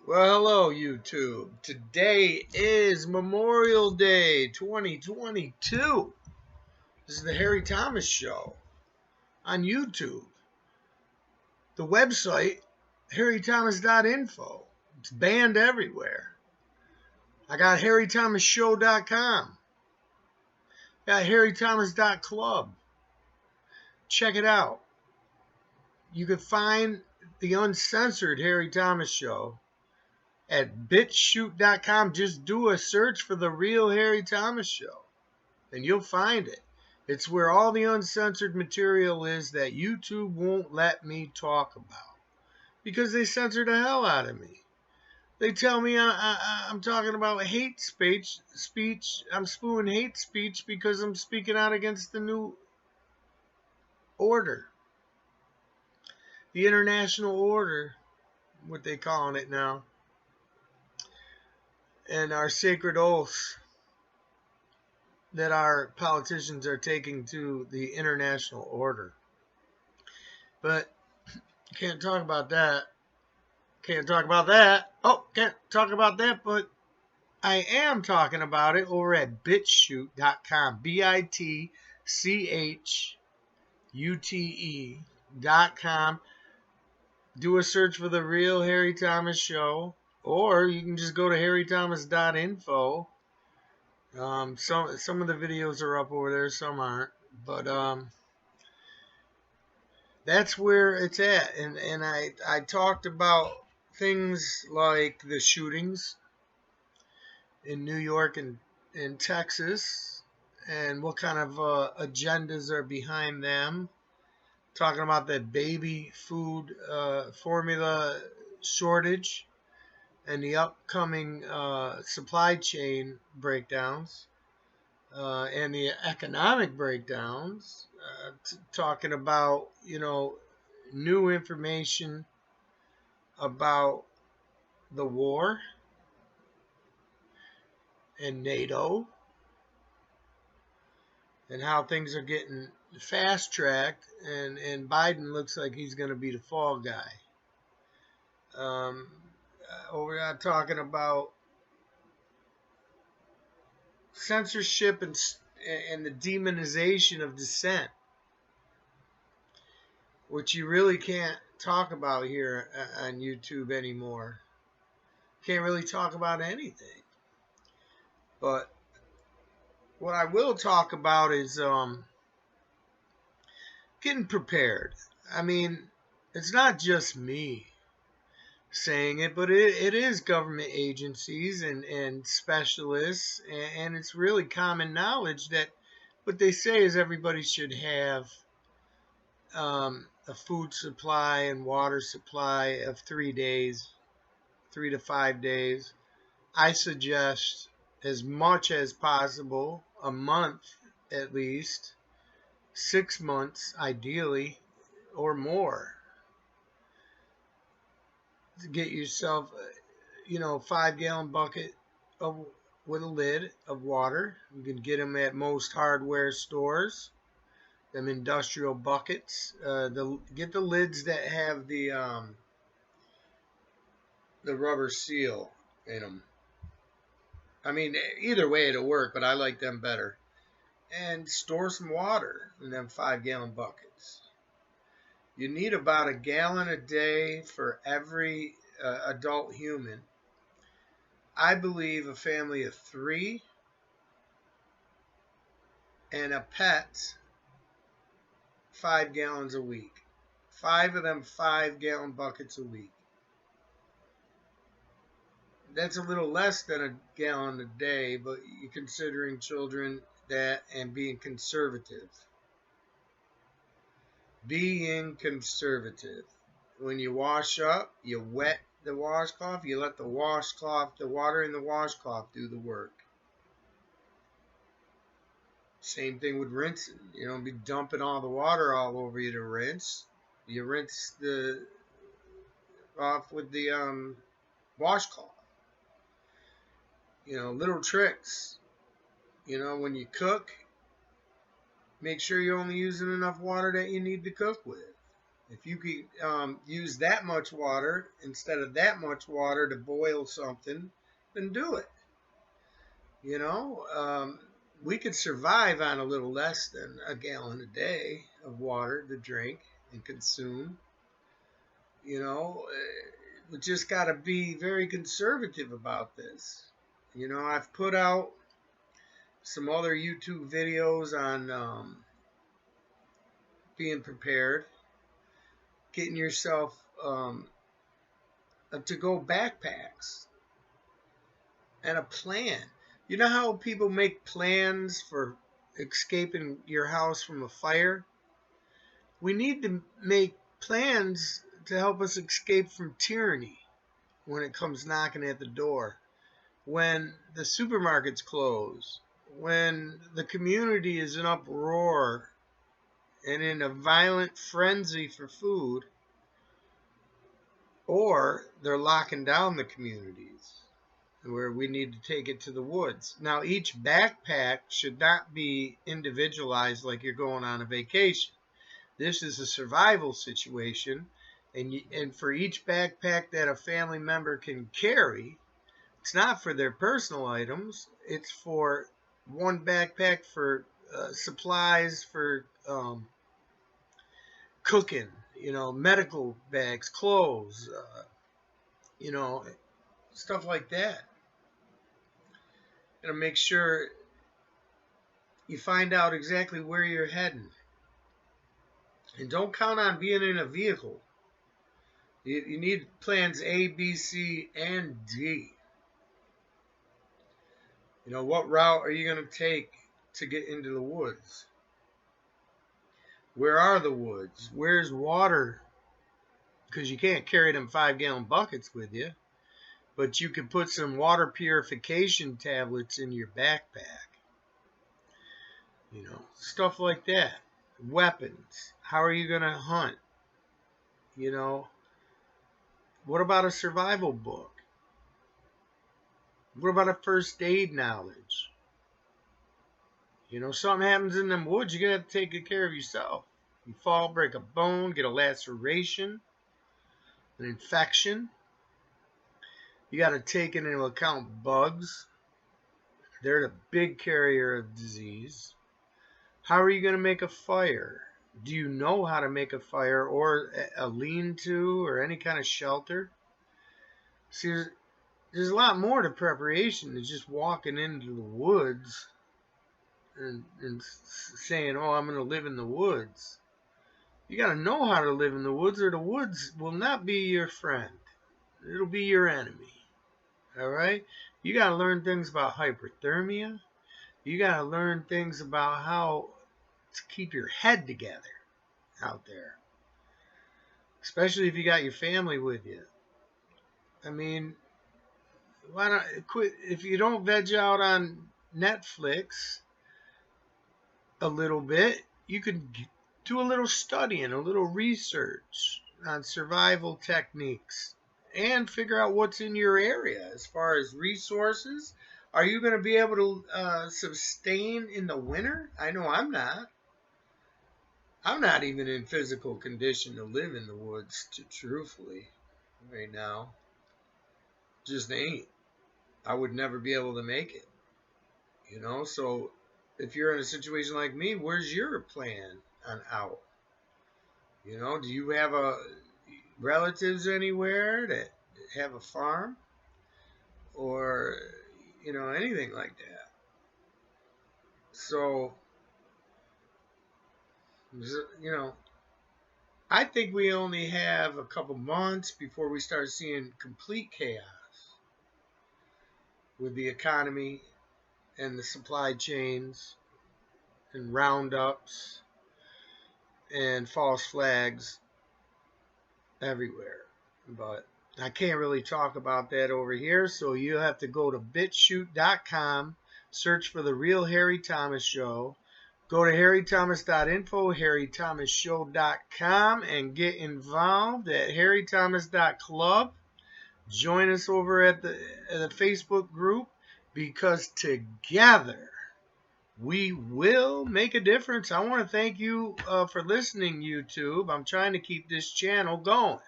Well, hello, YouTube. Today is Memorial Day 2022. This is the Harry Thomas Show on YouTube. The website, harrythomas.info. It's banned everywhere. I got harrythomasshow.com. Got harrythomas.club. Check it out. You can find the uncensored Harry Thomas Show at bitshoot.com. Just do a search for The Real Harry Thomas Show, and you'll find it. It's where all the uncensored material is that YouTube won't let me talk about because they censor the hell out of me. They tell me I'm talking about hate speech. I'm spewing hate speech because I'm speaking out against the new order. The international order, what they calling it now. And our sacred oaths that our politicians are taking to the international order. But can't talk about that. Can't talk about that. Oh, can't talk about that, but I am talking about it over at bitshoot.com. BITCHUTE.com. Do a search for The Real Harry Thomas Show, or you can just go to harrythomas.info. Some of the videos are up over there, some aren't, but that's where it's at. And I talked about things like the shootings in New York and in Texas, and what kind of agendas are behind them. Talking about the baby food formula shortage and the upcoming supply chain breakdowns and the economic breakdowns. Talking about, new information about the war and NATO and how things are getting fast-tracked, and Biden looks like he's going to be the fall guy. We're talking about censorship and the demonization of dissent, which you really can't talk about here on YouTube anymore. Can't really talk about anything. But what I will talk about is getting prepared. I mean, it's not just me saying it, but it is government agencies and specialists, and it's really common knowledge that what they say is everybody should have a food supply and water supply of 3 days, 3 to 5 days. I suggest as much as possible, a month at least, 6 months ideally, or more. To get yourself, 5-gallon bucket with a lid of water. You can get them at most hardware stores. Them industrial buckets. Get the lids that have the rubber seal in them. I mean, either way it'll work, but I like them better. And store some water in them 5-gallon buckets. You need about a gallon a day for every adult human. I believe a family of 3 and a pet, 5 gallons a week. 5 of them 5-gallon buckets a week. That's a little less than a gallon a day, but you're considering children that and being conservative. Being conservative. When you wash up, you wet the washcloth, you let the water in the washcloth do the work. Same thing with rinsing. You don't be dumping all the water all over you to rinse. You rinse off with the washcloth. Little tricks. When you cook, make sure you're only using enough water that you need to cook with. If you could use that much water instead of that much water to boil something, then do it. You know, we could survive on a little less than a gallon a day of water to drink and consume. You know, we just got to be very conservative about this. You know, I've put out some other YouTube videos on being prepared, getting yourself to go backpacks and a plan. You know how people make plans for escaping your house from a fire? We need to make plans to help us escape from tyranny when it comes knocking at the door. When the supermarkets close, when the community is in uproar and in a violent frenzy for food, or they're locking down the communities where we need to take it to the woods. Now, each backpack should not be individualized like you're going on a vacation. This is a survival situation, and for each backpack that a family member can carry, it's not for their personal items. It's for one backpack for supplies for cooking, you know, medical bags, clothes, you know, stuff like that. And make sure you find out exactly where you're heading. And don't count on being in a vehicle. You need plans A, B, C, and D. You know, what route are you going to take to get into the woods? Where are the woods? Where's water? Because you can't carry them 5-gallon buckets with you. But you can put some water purification tablets in your backpack. You know, stuff like that. Weapons. How are you going to hunt? You know, what about a survival book? What about a first aid knowledge? You know, something happens in them woods, you're going to have to take good care of yourself. You fall, break a bone, get a laceration, an infection. You got to take into account bugs. They're the big carrier of disease. How are you going to make a fire? Do you know how to make a fire or a lean-to or any kind of shelter? See, there's a lot more to preparation than just walking into the woods and saying, oh, I'm going to live in the woods. You got to know how to live in the woods, or the woods will not be your friend. It'll be your enemy. All right? You got to learn things about hyperthermia. You got to learn things about how to keep your head together out there, especially if you got your family with you. I mean, why not quit? If you don't veg out on Netflix a little bit, you could do a little studying, a little research on survival techniques, and figure out what's in your area as far as resources. Are you going to be able to sustain in the winter? I know I'm not. I'm not even in physical condition to live in the woods, truthfully, right now. Just ain't. I would never be able to make it. You know, so if you're in a situation like me, where's your plan on out? You know, do you have relatives anywhere that have a farm? Or, you know, anything like that. So, you know, I think we only have a couple months before we start seeing complete chaos with the economy and the supply chains and roundups and false flags everywhere. But I can't really talk about that over here, so you have to go to bitshoot.com, search for The Real Harry Thomas Show, go to harrythomas.info, harrythomasshow.com, and get involved at harrythomas.club. Join us over at the Facebook group, because together we will make a difference. I want to thank you for listening, YouTube. I'm trying to keep this channel going.